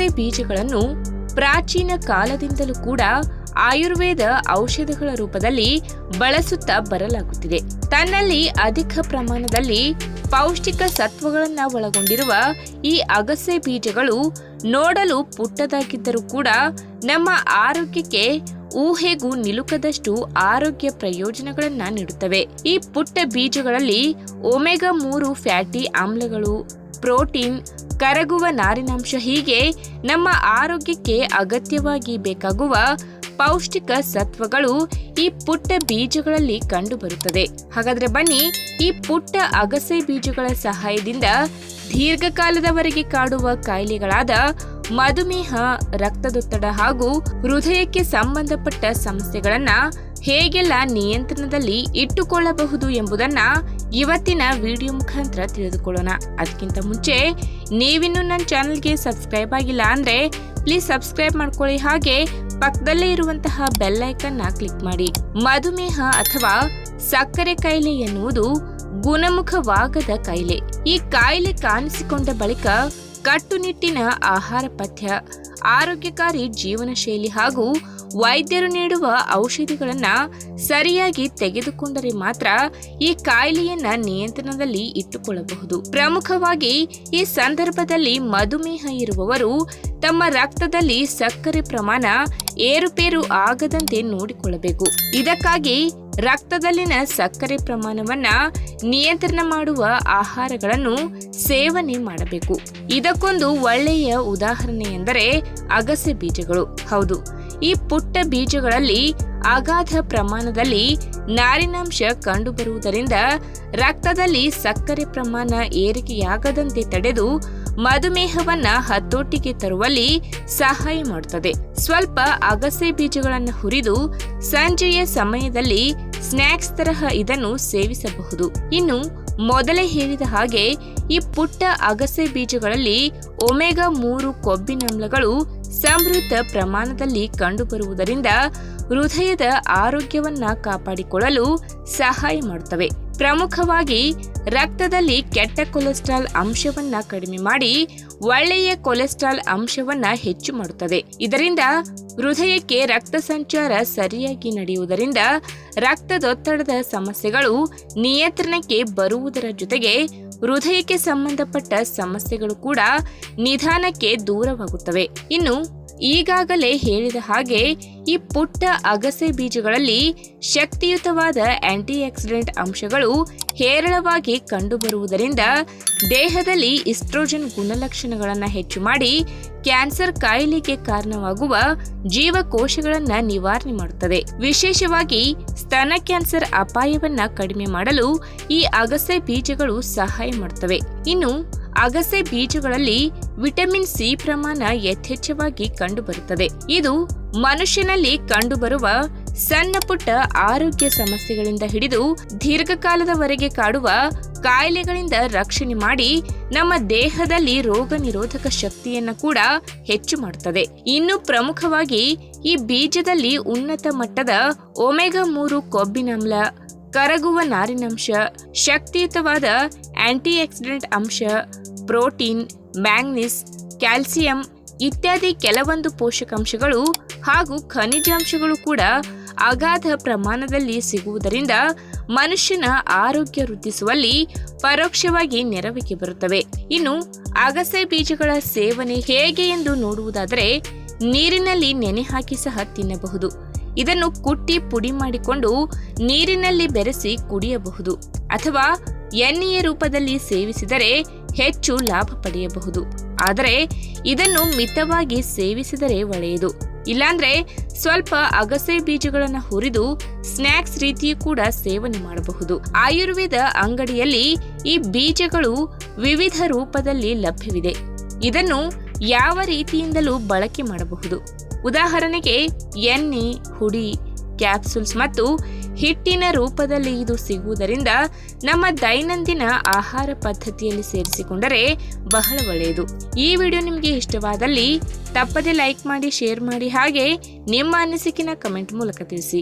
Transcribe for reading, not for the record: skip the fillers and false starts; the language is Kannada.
ಅಗಸೆ ಬೀಜಗಳನ್ನು ಪ್ರಾಚೀನ ಕಾಲದಿಂದಲೂ ಕೂಡ ಆಯುರ್ವೇದ ಔಷಧಗಳ ರೂಪದಲ್ಲಿ ಬಳಸುತ್ತಾ ಬರಲಾಗುತ್ತಿದೆ. ತನ್ನಲ್ಲಿ ಅಧಿಕ ಪ್ರಮಾಣದಲ್ಲಿ ಪೌಷ್ಟಿಕ ಸತ್ವಗಳನ್ನು ಒಳಗೊಂಡಿರುವ ಈ ಅಗಸೆ ಬೀಜಗಳು ನೋಡಲು ಪುಟ್ಟದಾಗಿದ್ದರೂ ಕೂಡ ನಮ್ಮ ಆರೋಗ್ಯಕ್ಕೆ ಊಹೆಗೂ ನಿಲುಕದಷ್ಟು ಆರೋಗ್ಯ ಪ್ರಯೋಜನಗಳನ್ನ ನೀಡುತ್ತವೆ. ಈ ಪುಟ್ಟ ಬೀಜಗಳಲ್ಲಿ ಒಮೆಗಾ 3 ಫ್ಯಾಟಿ ಆಮ್ಲಗಳು, ಪ್ರೋಟೀನ್, ಕರಗುವ ನಾರಿನಾಂಶ ಹೀಗೆ ನಮ್ಮ ಆರೋಗ್ಯಕ್ಕೆ ಅಗತ್ಯವಾಗಿ ಬೇಕಾಗುವ ಪೌಷ್ಟಿಕ ಸತ್ವಗಳು ಈ ಪುಟ್ಟ ಬೀಜಗಳಲ್ಲಿ ಕಂಡುಬರುತ್ತದೆ. ಹಾಗಾದ್ರೆ ಬನ್ನಿ, ಈ ಪುಟ್ಟ ಅಗಸೆ ಬೀಜಗಳ ಸಹಾಯದಿಂದ ದೀರ್ಘಕಾಲದವರೆಗೆ ಕಾಡುವ ಕಾಯಿಲೆಗಳಾದ ಮಧುಮೇಹ, ರಕ್ತದೊತ್ತಡ ಹಾಗೂ ಹೃದಯಕ್ಕೆ ಸಂಬಂಧಪಟ್ಟ ಸಮಸ್ಯೆಗಳನ್ನ ಹೇಗೆಲ್ಲ ನಿಯಂತ್ರಣದಲ್ಲಿ ಇಟ್ಟುಕೊಳ್ಳಬಹುದು ಎಂಬುದನ್ನ ಇವತ್ತಿನ ವಿಡಿಯೋ ಮುಖಾಂತರ ತಿಳಿದುಕೊಳ್ಳೋಣ. ಅದಕ್ಕಿಂತ ಮುಂಚೆ ನೀವಿನ್ನೂ ನನ್ನ ಚಾನೆಲ್ಗೆ ಸಬ್ಸ್ಕ್ರೈಬ್ ಆಗಿಲ್ಲ ಅಂದ್ರೆ ಪ್ಲೀಸ್ ಸಬ್ಸ್ಕ್ರೈಬ್ ಮಾಡ್ಕೊಳ್ಳಿ, ಹಾಗೆ ಪಕ್ಕದಲ್ಲೇ ಇರುವಂತಹ ಬೆಲ್ ಐಕನ್ನ ಕ್ಲಿಕ್ ಮಾಡಿ. ಮಧುಮೇಹ ಅಥವಾ ಸಕ್ಕರೆ ಕಾಯಿಲೆ ಎನ್ನುವುದು ಗುಣಮುಖವಾಗದ ಕಾಯಿಲೆ. ಈ ಕಾಯಿಲೆ ಕಾಣಿಸಿಕೊಂಡ ಬಳಿಕ ಕಟ್ಟುನಿಟ್ಟಿನ ಆಹಾರ ಪಥ್ಯ, ಆರೋಗ್ಯಕಾರಿ ಜೀವನ ಶೈಲಿ ಹಾಗೂ ವೈದ್ಯರು ನೀಡುವ ಔಷಧಿಗಳನ್ನ ಸರಿಯಾಗಿ ತೆಗೆದುಕೊಂಡರೆ ಮಾತ್ರ ಈ ಕಾಯಿಲೆಯನ್ನ ನಿಯಂತ್ರಣದಲ್ಲಿ ಇಟ್ಟುಕೊಳ್ಳಬಹುದು. ಪ್ರಮುಖವಾಗಿ ಈ ಸಂದರ್ಭದಲ್ಲಿ ಮಧುಮೇಹ ಇರುವವರು ತಮ್ಮ ರಕ್ತದಲ್ಲಿ ಸಕ್ಕರೆ ಪ್ರಮಾಣ ಏರುಪೇರು ಆಗದಂತೆ ನೋಡಿಕೊಳ್ಳಬೇಕು. ಇದಕ್ಕಾಗಿ ರಕ್ತದಲ್ಲಿನ ಸಕ್ಕರೆ ಪ್ರಮಾಣವನ್ನ ನಿಯಂತ್ರಣ ಮಾಡುವ ಆಹಾರಗಳನ್ನು ಸೇವನೆ ಮಾಡಬೇಕು. ಇದಕ್ಕೊಂದು ಒಳ್ಳೆಯ ಉದಾಹರಣೆ ಎಂದರೆ ಅಗಸೆ ಬೀಜಗಳು. ಹೌದು, ಈ ಪುಟ್ಟ ಬೀಜಗಳಲ್ಲಿ ಅಗಾಧ ಪ್ರಮಾಣದಲ್ಲಿ ನಾರಿನಾಂಶ ಕಂಡುಬರುವುದರಿಂದ ರಕ್ತದಲ್ಲಿ ಸಕ್ಕರೆ ಪ್ರಮಾಣ ಏರಿಕೆಯಾಗದಂತೆ ತಡೆದು ಮಧುಮೇಹವನ್ನ ಹತೋಟಿಗೆ ತರುವಲ್ಲಿ ಸಹಾಯ ಮಾಡುತ್ತದೆ. ಸ್ವಲ್ಪ ಅಗಸೆ ಬೀಜಗಳನ್ನು ಹುರಿದು ಸಂಜೆಯ ಸಮಯದಲ್ಲಿ ಸ್ನ್ಯಾಕ್ಸ್ ತರಹ ಇದನ್ನು ಸೇವಿಸಬಹುದು. ಇನ್ನು ಮೊದಲೇ ಹೇಳಿದ ಹಾಗೆ ಈ ಪುಟ್ಟ ಅಗಸೆ ಬೀಜಗಳಲ್ಲಿ ಒಮೆಗಾ 3 ಕೊಬ್ಬಿನಾಮ್ಲಗಳು ಸಮೃದ್ಧ ಪ್ರಮಾಣದಲ್ಲಿ ಕಂಡುಬರುವುದರಿಂದ ಹೃದಯದ ಆರೋಗ್ಯವನ್ನ ಕಾಪಾಡಿಕೊಳ್ಳಲು ಸಹಾಯ ಮಾಡುತ್ತವೆ. ಪ್ರಮುಖವಾಗಿ ರಕ್ತದಲ್ಲಿ ಕೆಟ್ಟ ಕೊಲೆಸ್ಟ್ರಾಲ್ ಅಂಶವನ್ನ ಕಡಿಮೆ ಮಾಡಿ ಒಳ್ಳೆಯ ಕೊಲೆಸ್ಟ್ರಾಲ್ ಅಂಶವನ್ನ ಹೆಚ್ಚು ಮಾಡುತ್ತದೆ. ಇದರಿಂದ ಹೃದಯಕ್ಕೆ ರಕ್ತ ಸಂಚಾರ ಸರಿಯಾಗಿ ನಡೆಯುವುದರಿಂದ ರಕ್ತದೊತ್ತಡದ ಸಮಸ್ಯೆಗಳು ನಿಯಂತ್ರಣಕ್ಕೆ ಬರುವುದರ ಜೊತೆಗೆ ಹೃದಯಕ್ಕೆ ಸಂಬಂಧಪಟ್ಟ ಸಮಸ್ಯೆಗಳು ಕೂಡ ನಿಧಾನಕ್ಕೆ ದೂರವಾಗುತ್ತವೆ. ಇನ್ನು ಈಗಾಗಲೇ ಹೇಳಿದ ಹಾಗೆ ಈ ಪುಟ್ಟ ಅಗಸೆ ಬೀಜಗಳಲ್ಲಿ ಶಕ್ತಿಯುತವಾದ ಆಂಟಿ ಆಕ್ಸಿಡೆಂಟ್ ಅಂಶಗಳು ಹೇರಳವಾಗಿ ಕಂಡುಬರುವುದರಿಂದ ದೇಹದಲ್ಲಿ ಈಸ್ಟ್ರೋಜನ್ ಗುಣಲಕ್ಷಣಗಳನ್ನು ಹೆಚ್ಚು ಮಾಡಿ ಕ್ಯಾನ್ಸರ್ ಕಾಯಿಲೆಗೆ ಕಾರಣವಾಗುವ ಜೀವಕೋಶಗಳನ್ನು ನಿವಾರಣೆ ಮಾಡುತ್ತದೆ. ವಿಶೇಷವಾಗಿ ಸ್ತನ ಕ್ಯಾನ್ಸರ್ ಅಪಾಯವನ್ನ ಕಡಿಮೆ ಮಾಡಲು ಈ ಅಗಸೆ ಬೀಜಗಳು ಸಹಾಯ ಮಾಡುತ್ತವೆ. ಇನ್ನು ಅಗಸೆ ಬೀಜಗಳಲ್ಲಿ ವಿಟಮಿನ್ ಸಿ ಪ್ರಮಾಣ ಯಥೇಚ್ಛವಾಗಿ ಕಂಡುಬರುತ್ತದೆ. ಇದು ಮನುಷ್ಯನಲ್ಲಿ ಕಂಡುಬರುವ ಸಣ್ಣ ಪುಟ್ಟ ಆರೋಗ್ಯ ಸಮಸ್ಯೆಗಳಿಂದ ಹಿಡಿದು ದೀರ್ಘಕಾಲದವರೆಗೆ ಕಾಡುವ ಕಾಯಿಲೆಗಳಿಂದ ರಕ್ಷಣೆ ಮಾಡಿ ನಮ್ಮ ದೇಹದಲ್ಲಿ ರೋಗ ನಿರೋಧಕ ಶಕ್ತಿಯನ್ನ ಕೂಡ ಹೆಚ್ಚು ಮಾಡುತ್ತದೆ. ಇನ್ನು ಪ್ರಮುಖವಾಗಿ ಈ ಬೀಜದಲ್ಲಿ ಉನ್ನತ ಮಟ್ಟದ ಒಮೆಗಾ 3 ಕೊಬ್ಬಿನಾಮ್ಲ, ಕರಗುವ ನಾರಿನಾಂಶ, ಶಕ್ತಿಯುತವಾದ ಆಂಟಿ ಆಕ್ಸಿಡೆಂಟ್ ಅಂಶ, ಪ್ರೋಟೀನ್, ಮ್ಯಾಂಗ್ನೀಸ್, ಕ್ಯಾಲ್ಸಿಯಂ ಇತ್ಯಾದಿ ಕೆಲವೊಂದು ಪೋಷಕಾಂಶಗಳು ಹಾಗೂ ಖನಿಜಾಂಶಗಳು ಕೂಡ ಅಗಾಧ ಪ್ರಮಾಣದಲ್ಲಿ ಸಿಗುವುದರಿಂದ ಮನುಷ್ಯನ ಆರೋಗ್ಯ ವೃದ್ಧಿಸುವಲ್ಲಿ ಪರೋಕ್ಷವಾಗಿ ನೆರವಿಗೆ ಬರುತ್ತವೆ. ಇನ್ನು ಅಗಸೆ ಬೀಜಗಳ ಸೇವನೆ ಹೇಗೆ ಎಂದು ನೋಡುವುದಾದರೆ ನೀರಿನಲ್ಲಿ ನೆನೆ ಹಾಕಿ ಸಹ ತಿನ್ನಬಹುದು. ಇದನ್ನು ಕುಟ್ಟಿ ಪುಡಿ ಮಾಡಿಕೊಂಡು ನೀರಿನಲ್ಲಿ ಬೆರೆಸಿ ಕುಡಿಯಬಹುದು ಅಥವಾ ಎಣ್ಣೆಯ ರೂಪದಲ್ಲಿ ಸೇವಿಸಿದರೆ ಹೆಚ್ಚು ಲಾಭ ಪಡೆಯಬಹುದು. ಆದರೆ ಇದನ್ನು ಮಿತವಾಗಿ ಸೇವಿಸಿದರೆ ಒಳ್ಳೆಯದು. ಇಲ್ಲಾಂದ್ರೆ ಸ್ವಲ್ಪ ಅಗಸೆ ಬೀಜಗಳನ್ನು ಹುರಿದು ಸ್ನ್ಯಾಕ್ಸ್ ರೀತಿಯೂ ಕೂಡ ಸೇವನೆ ಮಾಡಬಹುದು. ಆಯುರ್ವೇದ ಅಂಗಡಿಯಲ್ಲಿ ಈ ಬೀಜಗಳು ವಿವಿಧ ರೂಪದಲ್ಲಿ ಲಭ್ಯವಿದೆ. ಇದನ್ನು ಯಾವ ರೀತಿಯಿಂದಲೂ ಬಳಕೆ ಮಾಡಬಹುದು. ಉದಾಹರಣೆಗೆ ಎಣ್ಣೆ, ಹುಡಿ, ಕ್ಯಾಪ್ಸೂಲ್ಸ್ ಮತ್ತು ಹಿಟ್ಟಿನ ರೂಪದಲ್ಲಿ ಇದು ಸಿಗುವುದರಿಂದ ನಮ್ಮ ದೈನಂದಿನ ಆಹಾರ ಪದ್ಧತಿಯಲ್ಲಿ ಸೇರಿಸಿಕೊಂಡರೆ ಬಹಳ ಒಳ್ಳೆಯದು. ಈ ವಿಡಿಯೋ ನಿಮಗೆ ಇಷ್ಟವಾದಲ್ಲಿ ತಪ್ಪದೆ ಲೈಕ್ ಮಾಡಿ, ಶೇರ್ ಮಾಡಿ, ಹಾಗೆ ನಿಮ್ಮ ಅನಿಸಿಕೆನ ಕಮೆಂಟ್ ಮೂಲಕ ತಿಳಿಸಿ.